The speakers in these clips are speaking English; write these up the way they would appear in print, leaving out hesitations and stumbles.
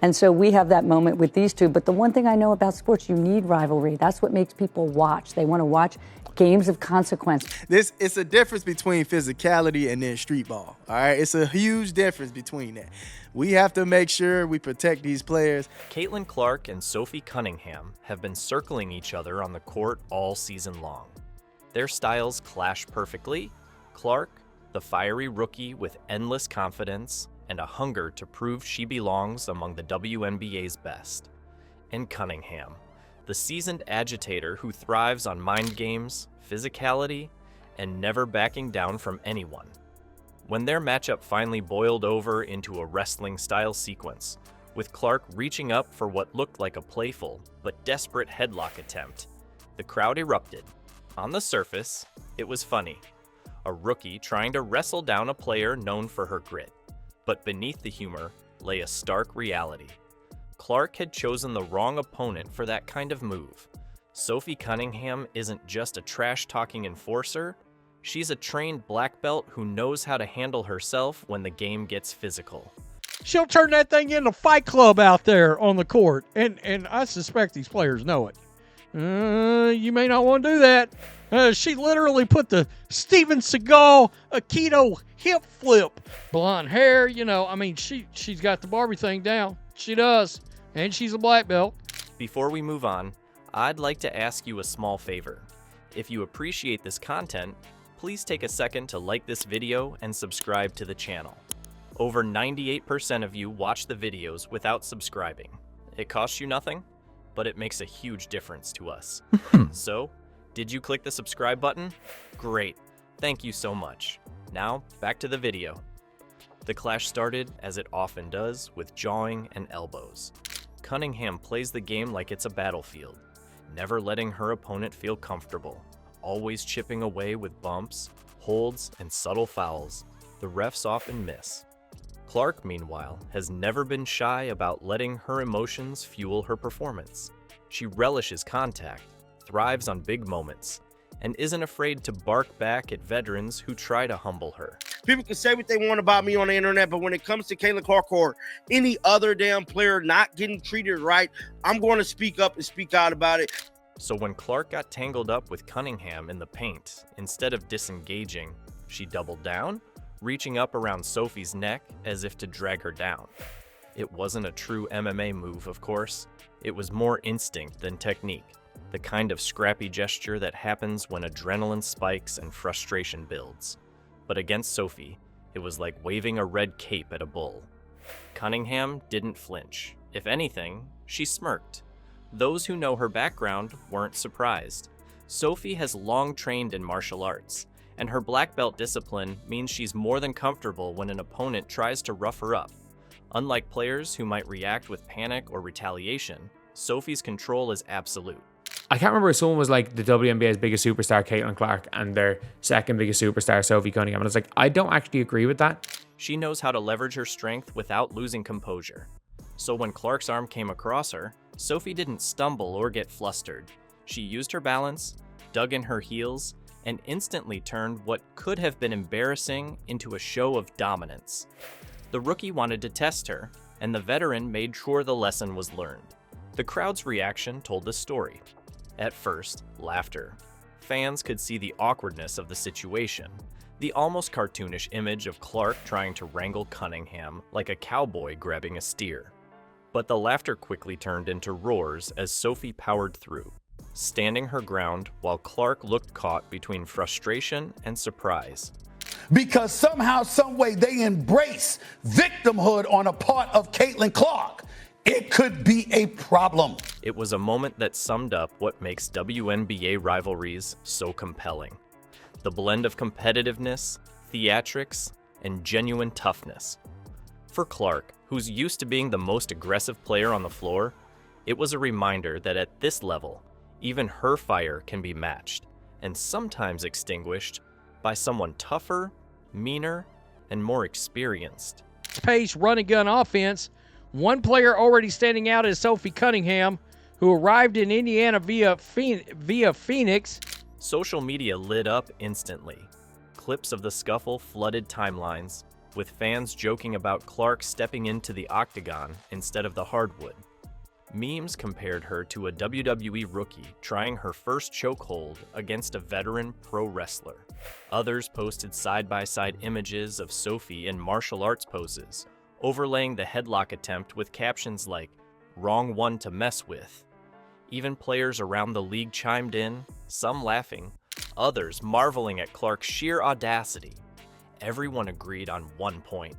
And so we have that moment with these two. But the one thing I know about sports, you need rivalry. That's what makes people watch. They want to watch games of consequence. It's a difference between physicality and then street ball. All right, it's a huge difference between that. We have to make sure we protect these players. Caitlin Clark and Sophie Cunningham have been circling each other on the court all season long. Their styles clash perfectly. Clark, the fiery rookie with endless confidence and a hunger to prove she belongs among the WNBA's best. And Cunningham, the seasoned agitator who thrives on mind games, physicality, and never backing down from anyone. When their matchup finally boiled over into a wrestling-style sequence, with Clark reaching up for what looked like a playful but desperate headlock attempt, the crowd erupted. On the surface, it was funny. A rookie trying to wrestle down a player known for her grit. But beneath the humor lay a stark reality. Clark had chosen the wrong opponent for that kind of move. Sophie Cunningham isn't just a trash-talking enforcer, she's a trained black belt who knows how to handle herself when the game gets physical. She'll turn that thing into Fight Club out there on the court, and I suspect these players know it. You may not want to do that. She literally put the Steven Seagal Aikido hip flip. Blonde hair, she's got the Barbie thing down. She does, and she's a black belt. Before we move on, I'd like to ask you a small favor. If you appreciate this content, please take a second to like this video and subscribe to the channel. Over 98% of you watch the videos without subscribing. It costs you nothing, but it makes a huge difference to us. So, did you click the subscribe button? Great, thank you so much. Now, back to the video. The clash started, as it often does, with jawing and elbows. Cunningham plays the game like it's a battlefield, never letting her opponent feel comfortable, always chipping away with bumps, holds, and subtle fouls. The refs often miss. Clark, meanwhile, has never been shy about letting her emotions fuel her performance. She relishes contact, thrives on big moments, and isn't afraid to bark back at veterans who try to humble her. People can say what they want about me on the internet, but when it comes to Caitlin Clark or any other damn player not getting treated right, I'm going to speak up and speak out about it. So when Clark got tangled up with Cunningham in the paint, instead of disengaging, she doubled down, reaching up around Sophie's neck as if to drag her down. It wasn't a true MMA move, of course. It was more instinct than technique, the kind of scrappy gesture that happens when adrenaline spikes and frustration builds. But against Sophie, it was like waving a red cape at a bull. Cunningham didn't flinch. If anything, she smirked. Those who know her background weren't surprised. Sophie has long trained in martial arts, and her black belt discipline means she's more than comfortable when an opponent tries to rough her up. Unlike players who might react with panic or retaliation, Sophie's control is absolute. I can't remember if someone was like the WNBA's biggest superstar, Caitlin Clark, and their second biggest superstar, Sophie Cunningham. And I was like, I don't actually agree with that. She knows how to leverage her strength without losing composure. So when Clark's arm came across her, Sophie didn't stumble or get flustered. She used her balance, dug in her heels, and instantly turned what could have been embarrassing into a show of dominance. The rookie wanted to test her, and the veteran made sure the lesson was learned. The crowd's reaction told the story. At first, laughter. Fans could see the awkwardness of the situation, the almost cartoonish image of Clark trying to wrangle Cunningham like a cowboy grabbing a steer. But the laughter quickly turned into roars as Sophie powered through, standing her ground while Clark looked caught between frustration and surprise. Because somehow, some way, they embrace victimhood on a part of Caitlin Clark. It could be a problem. It was a moment that summed up what makes WNBA rivalries so compelling. The blend of competitiveness, theatrics, and genuine toughness. For Clark, who's used to being the most aggressive player on the floor, it was a reminder that at this level, even her fire can be matched, and sometimes extinguished, by someone tougher, meaner, and more experienced. Pace run and gun offense. One player already standing out is Sophie Cunningham, who arrived in Indiana via Phoenix. Social media lit up instantly. Clips of the scuffle flooded timelines, with fans joking about Clark stepping into the octagon instead of the hardwood. Memes compared her to a WWE rookie trying her first chokehold against a veteran pro wrestler. Others posted side-by-side images of Sophie in martial arts poses, overlaying the headlock attempt with captions like, "Wrong one to mess with." Even players around the league chimed in, some laughing, others marveling at Clark's sheer audacity. Everyone agreed on one point.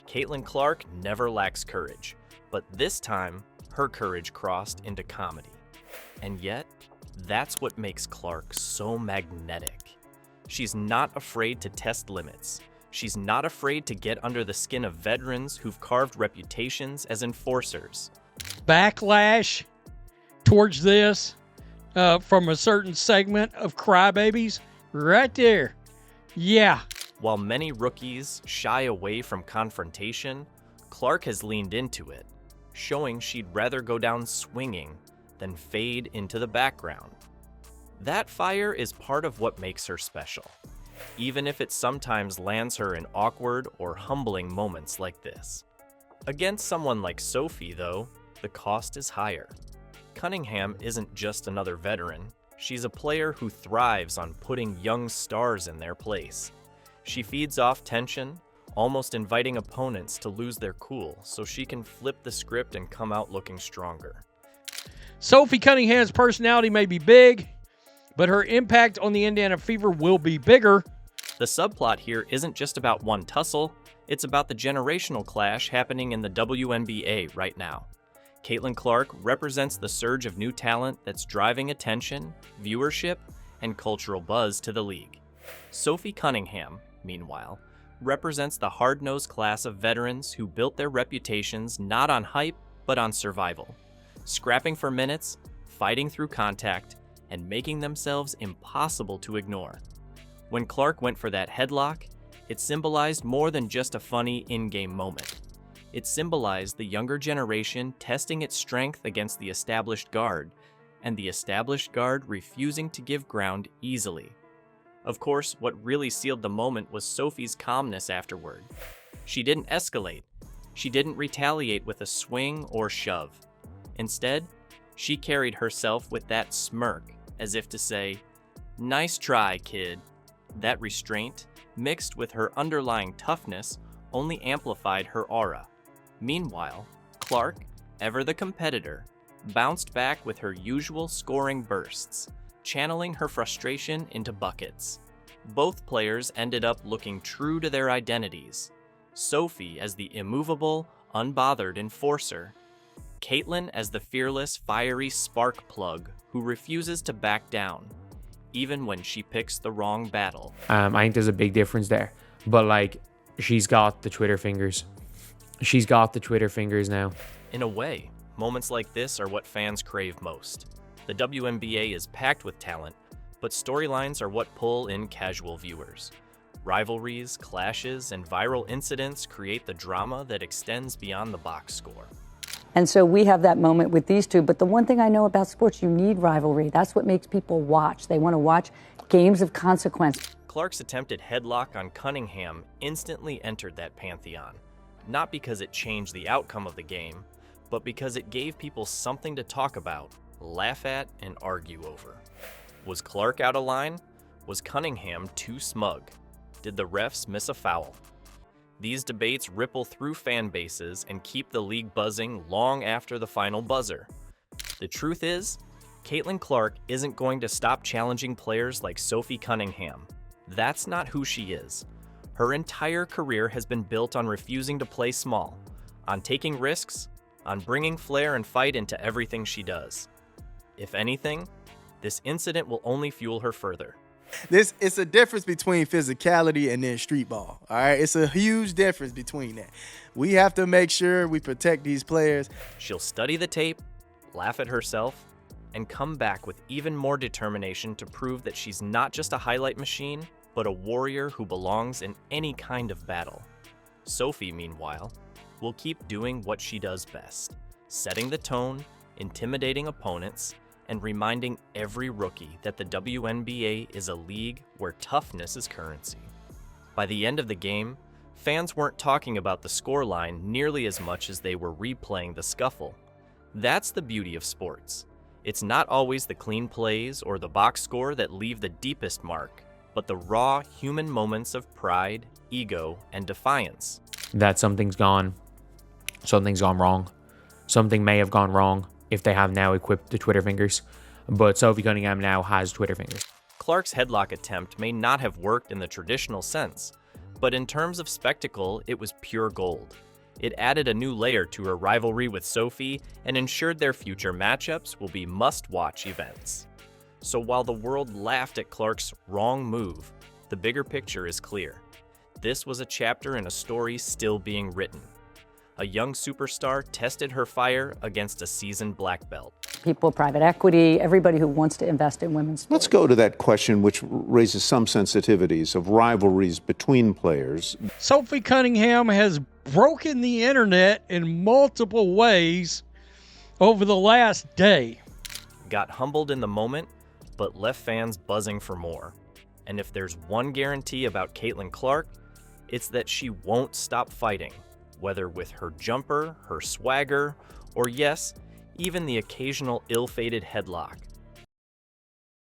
Caitlin Clark never lacks courage, but this time, her courage crossed into comedy. And yet, that's what makes Clark so magnetic. She's not afraid to test limits. She's not afraid to get under the skin of veterans who've carved reputations as enforcers. Backlash towards this from a certain segment of crybabies right there. Yeah. While many rookies shy away from confrontation, Clark has leaned into it, showing she'd rather go down swinging than fade into the background. That fire is part of what makes her special, even if it sometimes lands her in awkward or humbling moments like this. Against someone like Sophie, though, the cost is higher. Cunningham isn't just another veteran. She's a player who thrives on putting young stars in their place. She feeds off tension, almost inviting opponents to lose their cool so she can flip the script and come out looking stronger. Sophie Cunningham's personality may be big, but her impact on the Indiana Fever will be bigger. The subplot here isn't just about one tussle, it's about the generational clash happening in the WNBA right now. Caitlin Clark represents the surge of new talent that's driving attention, viewership, and cultural buzz to the league. Sophie Cunningham, meanwhile, represents the hard-nosed class of veterans who built their reputations not on hype, but on survival, scrapping for minutes, fighting through contact, and making themselves impossible to ignore. When Clark went for that headlock, it symbolized more than just a funny in-game moment. It symbolized the younger generation testing its strength against the established guard, and the established guard refusing to give ground easily. Of course, what really sealed the moment was Sophie's calmness afterward. She didn't escalate. She didn't retaliate with a swing or shove. Instead, she carried herself with that smirk, as if to say, "Nice try, kid." That restraint, mixed with her underlying toughness, only amplified her aura. Meanwhile, Clark, ever the competitor, bounced back with her usual scoring bursts, channeling her frustration into buckets. Both players ended up looking true to their identities. Sophie as the immovable, unbothered enforcer. Caitlin as the fearless, fiery spark plug who refuses to back down, even when she picks the wrong battle. I think there's a big difference there. But, like, she's got the Twitter fingers. She's got the Twitter fingers now. In a way, moments like this are what fans crave most. The WNBA is packed with talent, but storylines are what pull in casual viewers. Rivalries, clashes, and viral incidents create the drama that extends beyond the box score. And so we have that moment with these two. But the one thing I know about sports, you need rivalry. That's what makes people watch. They want to watch games of consequence. Clark's attempted headlock on Cunningham instantly entered that pantheon, not because it changed the outcome of the game, but because it gave people something to talk about, laugh at, and argue over. Was Clark out of line? Was Cunningham too smug? Did the refs miss a foul? These debates ripple through fan bases and keep the league buzzing long after the final buzzer. The truth is, Caitlin Clark isn't going to stop challenging players like Sophie Cunningham. That's not who she is. Her entire career has been built on refusing to play small, on taking risks, on bringing flair and fight into everything she does. If anything, this incident will only fuel her further. It's a difference between physicality and then street ball. All right, it's a huge difference between that. We have to make sure we protect these players. She'll study the tape, laugh at herself, and come back with even more determination to prove that she's not just a highlight machine, but a warrior who belongs in any kind of battle. Sophie, meanwhile, will keep doing what she does best, setting the tone, intimidating opponents, and reminding every rookie that the WNBA is a league where toughness is currency. By the end of the game, fans weren't talking about the scoreline nearly as much as they were replaying the scuffle. That's the beauty of sports. It's not always the clean plays or the box score that leave the deepest mark, but the raw human moments of pride, ego, and defiance. That something's gone wrong. Something may have gone wrong if they have now equipped the Twitter fingers, but Sophie Cunningham now has Twitter fingers. Clark's headlock attempt may not have worked in the traditional sense, but in terms of spectacle, it was pure gold. It added a new layer to her rivalry with Sophie and ensured their future matchups will be must-watch events. So while the world laughed at Clark's wrong move, the bigger picture is clear. This was a chapter in a story still being written. A young superstar tested her fire against a seasoned black belt. People, private equity, everybody who wants to invest in women's sports. Let's go to that question, which raises some sensitivities of rivalries between players. Sophie Cunningham has broken the internet in multiple ways over the last day. Got humbled in the moment, but left fans buzzing for more. And if there's one guarantee about Caitlin Clark, it's that she won't stop fighting, whether with her jumper, her swagger, or yes, even the occasional ill-fated headlock.